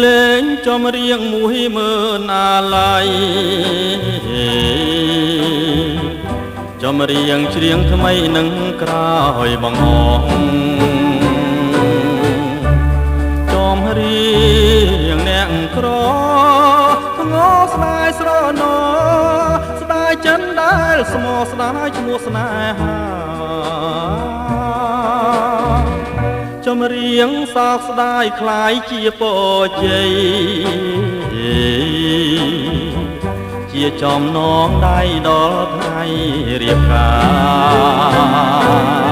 លេងចំរៀងមួយមើលអាឡ័យចំរៀងច្រៀងថ្មីនឹងក្រោយបងអងចំរៀងអ្នកក្រងស្ដាយស្រណោស្ដាយចិនដែលស្មោស្ដាយឈ្មោះស្នេហាចំរៀងសោកស្ដាយคล้ายជាពរជ័យជាចំណងដៃដល់ថ្ងៃរៀបការ